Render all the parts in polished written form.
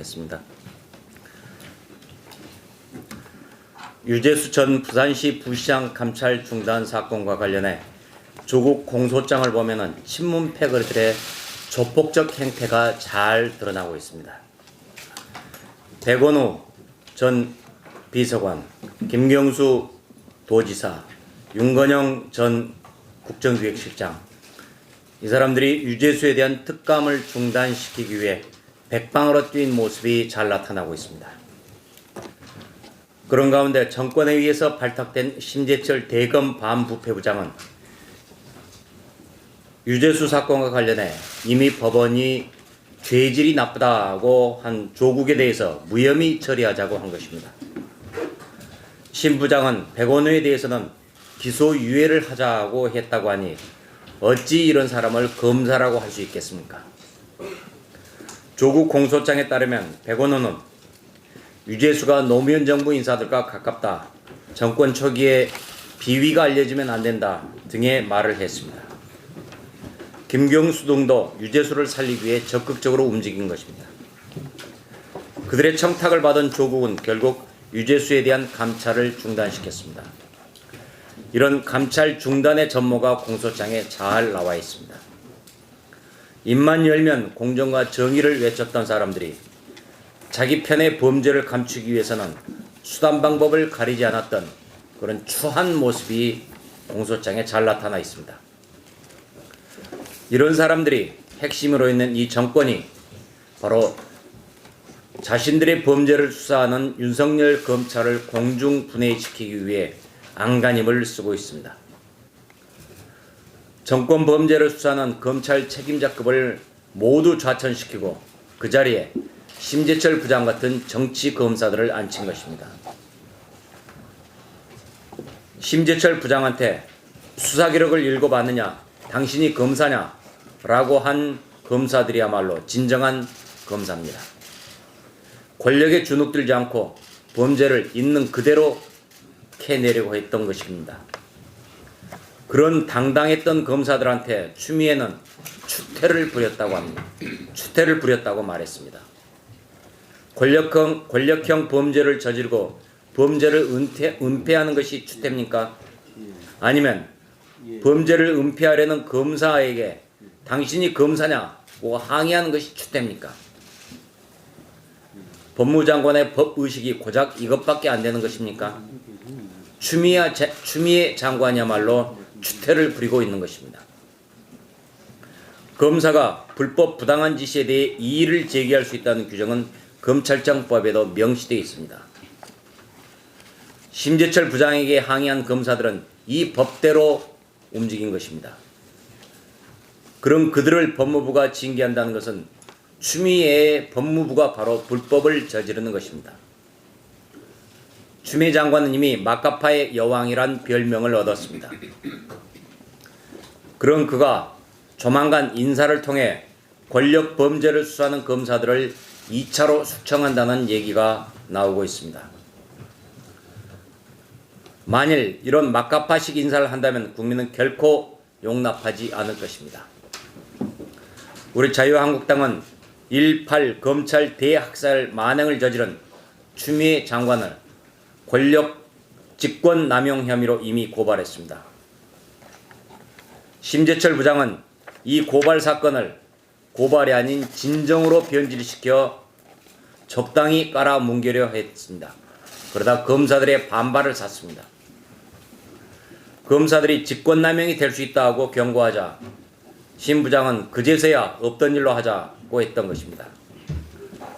했습니다. 유재수 전 부산시 부시장 감찰 중단 사건과 관련해 조국 공소장을 보면은 친문 패거리들의 조폭적 행태가 잘 드러나고 있습니다. 백원우 전 비서관, 김경수 도지사, 윤건영 전 국정기획실장, 이 사람들이 유재수에 대한 특감을 중단시키기 위해 백방으로 뛴 모습이 잘 나타나고 있습니다. 그런 가운데 정권에 의해서 발탁된 심재철 대검 반부패부장은 유재수 사건과 관련해 이미 법원이 죄질이 나쁘다고 한 조국에 대해서 무혐의 처리하자고 한 것입니다. 심 부장은 백원우에 대해서는 기소유예를 하자고 했다고 하니 어찌 이런 사람을 검사라고 할 수 있겠습니까? 조국 공소장에 따르면 백원우는 유재수가 노무현 정부 인사들과 가깝다, 정권 초기에 비위가 알려지면 안 된다 등의 말을 했습니다. 김경수 등도 유재수를 살리기 위해 적극적으로 움직인 것입니다. 그들의 청탁을 받은 조국은 결국 유재수에 대한 감찰을 중단시켰습니다. 이런 감찰 중단의 전모가 공소장에 잘 나와 있습니다. 입만 열면 공정과 정의를 외쳤던 사람들이 자기 편의 범죄를 감추기 위해서는 수단 방법을 가리지 않았던 그런 추한 모습이 공소장에 잘 나타나 있습니다. 이런 사람들이 핵심으로 있는 이 정권이 바로 자신들의 범죄를 수사하는 윤석열 검찰을 공중분해시키기 위해 안간힘을 쓰고 있습니다. 정권 범죄를 수사하는 검찰 책임자급을 모두 좌천시키고 그 자리에 심재철 부장 같은 정치 검사들을 앉힌 것입니다. 심재철 부장한테 수사 기록을 읽어봤느냐, 당신이 검사냐 라고 한 검사들이야말로 진정한 검사입니다. 권력에 주눅들지 않고 범죄를 있는 그대로 캐내려고 했던 것입니다. 그런 당당했던 검사들한테 추미애는 추태를 부렸다고 합니다. 추태를 부렸다고 말했습니다. 권력형 범죄를 저지르고 범죄를 은폐하는 것이 추태입니까? 아니면 범죄를 은폐하려는 검사에게 당신이 검사냐고 항의하는 것이 추태입니까? 법무장관의 법의식이 고작 이것밖에 안 되는 것입니까? 추미애 장관이야말로 추태를 부리고 있는 것입니다. 검사가 불법 부당한 지시에 대해 이의를 제기할 수 있다는 규정은 검찰청법에도 명시되어 있습니다. 심재철 부장에게 항의한 검사들은 이 법대로 움직인 것입니다. 그럼 그들을 법무부가 징계한다는 것은 추미애의 법무부가 바로 불법을 저지르는 것입니다. 추미애 장관은 이미 마카파의 여왕이란 별명을 얻었습니다. 그런 그가 조만간 인사를 통해 권력 범죄를 수사하는 검사들을 2차로 숙청한다는 얘기가 나오고 있습니다. 만일 이런 마카파식 인사를 한다면 국민은 결코 용납하지 않을 것입니다. 우리 자유한국당은 1.8 검찰 대학살 만행을 저지른 추미애 장관을 권력 직권남용 혐의로 이미 고발했습니다. 심재철 부장은 이 고발 사건을 고발이 아닌 진정으로 변질시켜 적당히 깔아뭉개려 했습니다. 그러다 검사들의 반발을 샀습니다. 검사들이 직권남용이 될 수 있다고 경고하자 심 부장은 그제서야 없던 일로 하자고 했던 것입니다.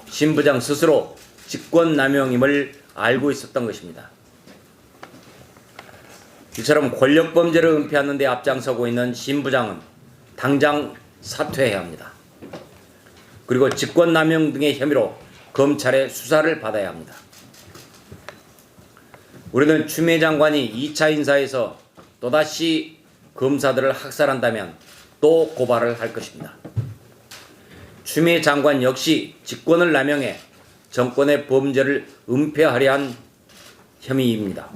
심 부장 스스로 직권남용임을 알고 있었던 것입니다. 이처럼 권력범죄를 은폐하는 데 앞장서고 있는 심 부장은 당장 사퇴해야 합니다. 그리고 직권남용 등의 혐의로 검찰의 수사를 받아야 합니다. 우리는 추미애 장관이 2차 인사에서 또다시 검사들을 학살한다면 또 고발을 할 것입니다. 추미애 장관 역시 직권을 남용해 정권의 범죄를 은폐하려 한 혐의입니다.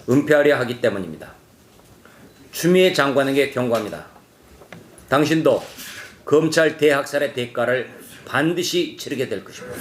은폐하려 하기 때문입니다. 추미애 장관에게 경고합니다. 당신도 검찰 대학살의 대가를 반드시 치르게 될 것입니다.